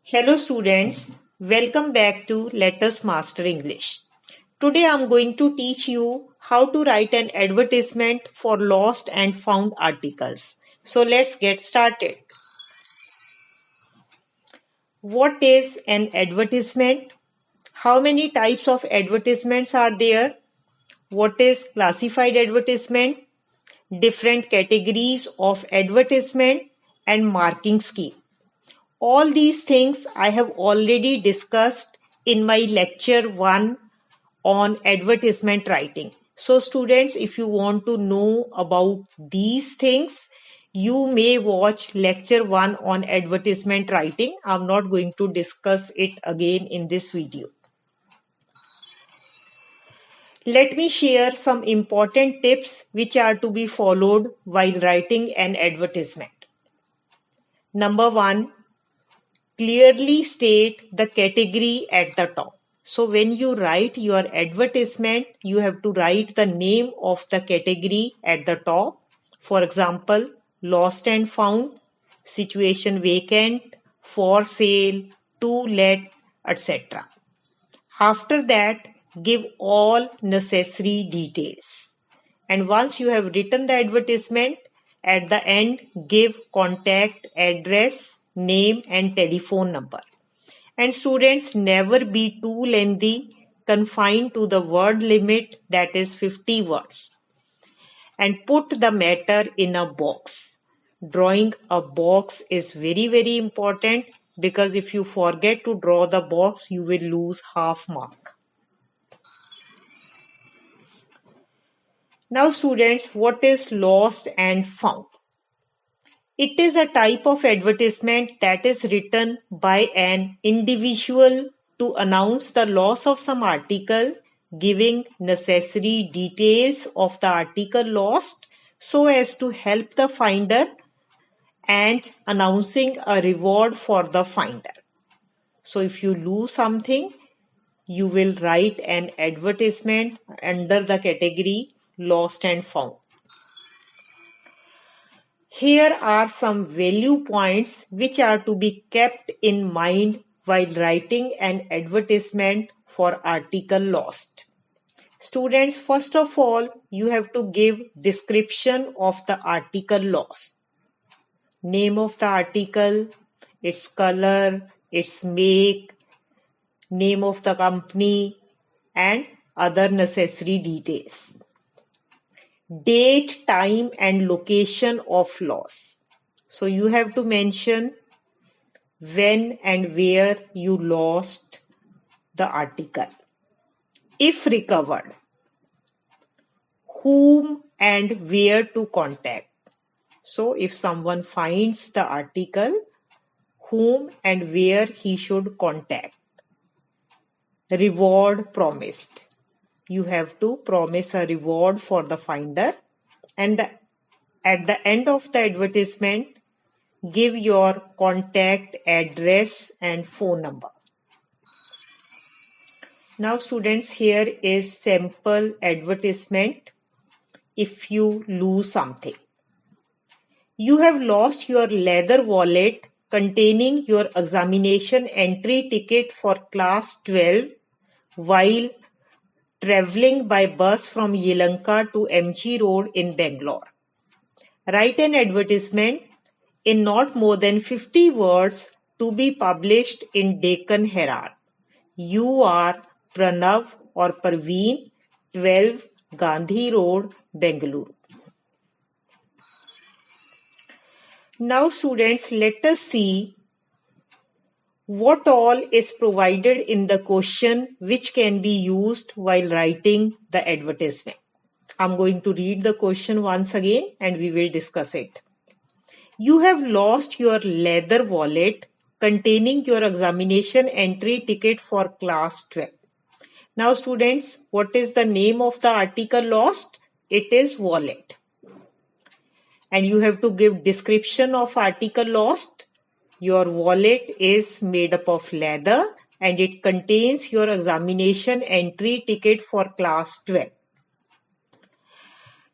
Hello students, welcome back to Let Us Master English. Today I am going to teach you how to write an advertisement for lost and found articles. So let's get started. What is an advertisement? How many types of advertisements are there? What is classified advertisement? Different categories of advertisement and marking scheme. All these things I have already discussed in my lecture 1 on advertisement writing. So students, if you want to know about these things, you may watch lecture 1 on advertisement writing. I'm not going to discuss it again in this video. Let me share some important tips which are to be followed while writing an advertisement. Number 1, clearly state the category at the top. So when you write your advertisement, you have to write the name of the category at the top. For example, lost and found, situation vacant, for sale, to let, etc. After that, give all necessary details. And once you have written the advertisement, at the end, give contact address, name and telephone number. And students, never be too lengthy, confined to the word limit, that is 50 words. And put the matter in a box. Drawing a box is very, very important because if you forget to draw the box, you will lose half mark. Now students, what is lost and found? It is a type of advertisement that is written by an individual to announce the loss of some article, giving necessary details of the article lost so as to help the finder and announcing a reward for the finder. So if you lose something, you will write an advertisement under the category lost and found. Here are some value points which are to be kept in mind while writing an advertisement for article lost. Students, first of all, you have to give description of the article lost. Name of the article, its color, its make, name of the company, and other necessary details. Date, time and location of loss. So you have to mention when and where you lost the article. If recovered, whom and where to contact. So if someone finds the article, whom and where he should contact. Reward promised. You have to promise a reward for the finder, and at the end of the advertisement, give your contact address and phone number. Now students, here is sample advertisement if you lose something. You have lost your leather wallet containing your examination entry ticket for class 12 while traveling by bus from Yelanka to MG Road in Bangalore. Write an advertisement in not more than 50 words to be published in Deccan Herald. You are Pranav or Parveen, 12 Gandhi Road, Bengaluru. Now students, let us see what all is provided in the question which can be used while writing the advertisement. I'm going to read the question once again and we will discuss it. You have lost your leather wallet containing your examination entry ticket for class 12. Now students, what is the name of the article lost? It is wallet. And you have to give description of article lost. Your wallet is made up of leather and it contains your examination entry ticket for class 12.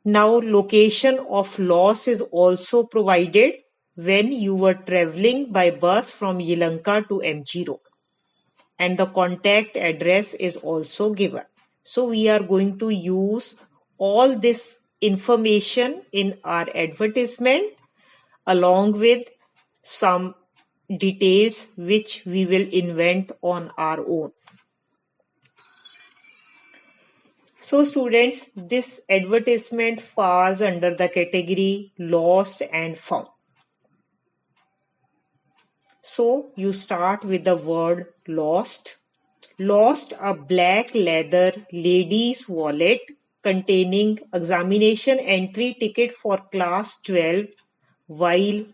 Now location of loss is also provided. when you were traveling by bus from Yelahanka to MG Road. And the contact address is also given. So we are going to use all this information in our advertisement along with some details which we will invent on our own. So students, this advertisement falls under the category lost and found. So you start with the word lost. Lost a black leather ladies' wallet containing examination entry ticket for class 12 while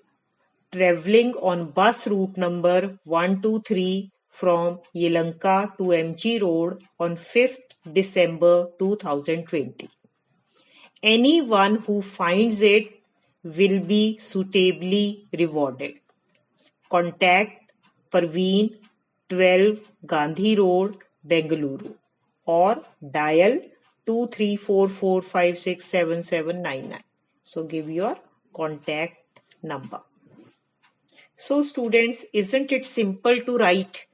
traveling on bus route number 123 from Yelahanka to MG Road on 5th December 2020. Anyone who finds it will be suitably rewarded. Contact Parveen, 12 Gandhi Road, Bengaluru, or dial 2344567799. So give your contact number. So students, isn't it simple to write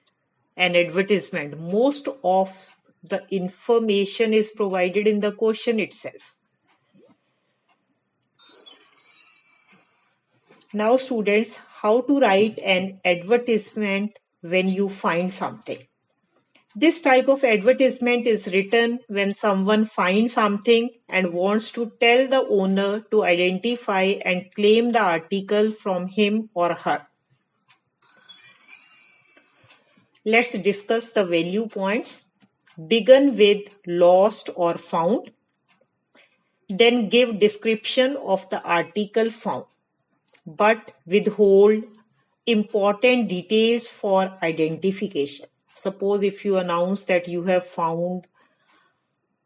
an advertisement? Most of the information is provided in the question itself. Now students, how to write an advertisement when you find something. This type of advertisement is written when someone finds something and wants to tell the owner to identify and claim the article from him or her. Let's discuss the value points. Begin with lost or found. Then give description of the article found, but withhold important details for identification. Suppose if you announce that you have found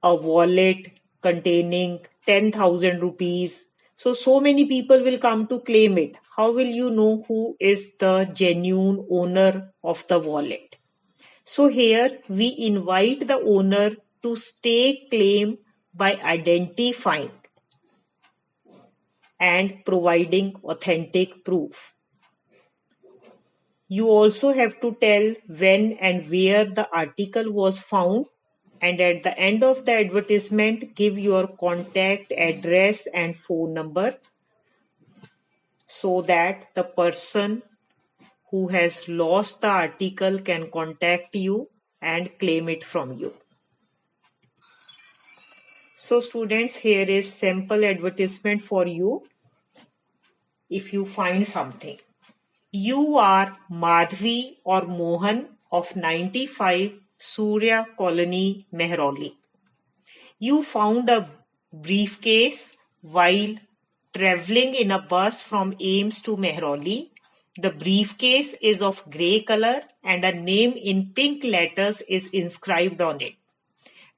a wallet containing 10,000 rupees, so many people will come to claim it. How will you know who is the genuine owner of the wallet? So here we invite the owner to stake claim by identifying and providing authentic proof. You also have to tell when and where the article was found, and at the end of the advertisement, give your contact address and phone number so that the person who has lost the article can contact you and claim it from you. So students, here is sample advertisement for you. If you find something, you are Madhvi or Mohan of 95 Surya Colony, Mehrauli. You found a briefcase while traveling in a bus from Ames to Mehrauli. The briefcase is of grey color and a name in pink letters is inscribed on it.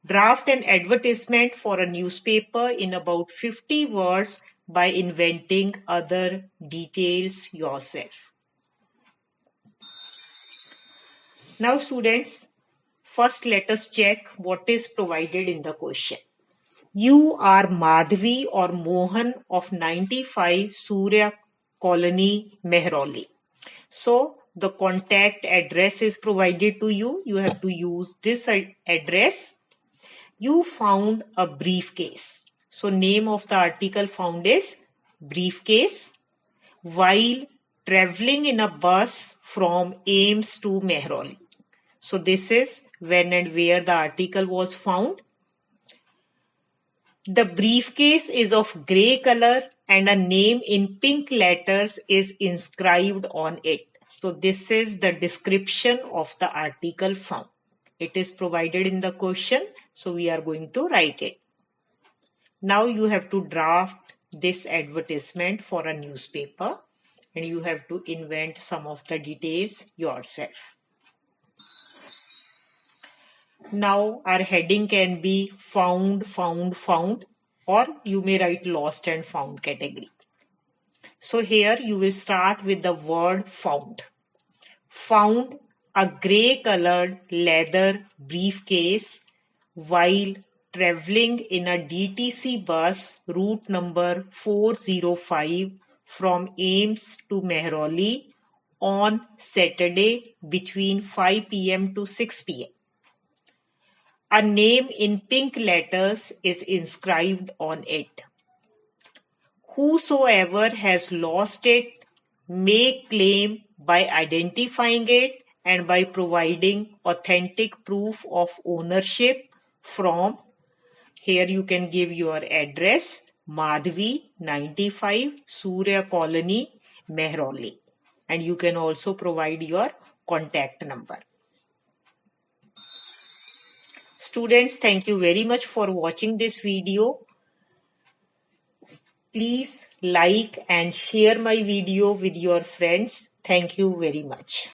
Draft an advertisement for a newspaper in about 50 words by inventing other details yourself. Now students, first let us check what is provided in the question. You are Madhvi or Mohan of 95 Surya Colony, Mehrauli. So the contact address is provided to you. You have to use this address. You found a briefcase. So name of the article found is briefcase while traveling in a bus from Ames to Mehrauli. So this is when and where the article was found. The briefcase is of grey color and a name in pink letters is inscribed on it. So this is the description of the article found. It is provided in the question, so we are going to write it. Now you have to draft this advertisement for a newspaper and you have to invent some of the details yourself. Now our heading can be found, or you may write lost and found category. So here you will start with the word found. Found a grey colored leather briefcase while traveling in a DTC bus route number 405 from Ames to Mehrauli on Saturday between 5 p.m. to 6 p.m. A name in pink letters is inscribed on it. Whosoever has lost it may claim by identifying it and by providing authentic proof of ownership from, here you can give your address, Madhvi 95 Surya Colony, Mehrauli, and you can also provide your contact number. Students, thank you very much for watching this video. Please like and share my video with your friends. Thank you very much.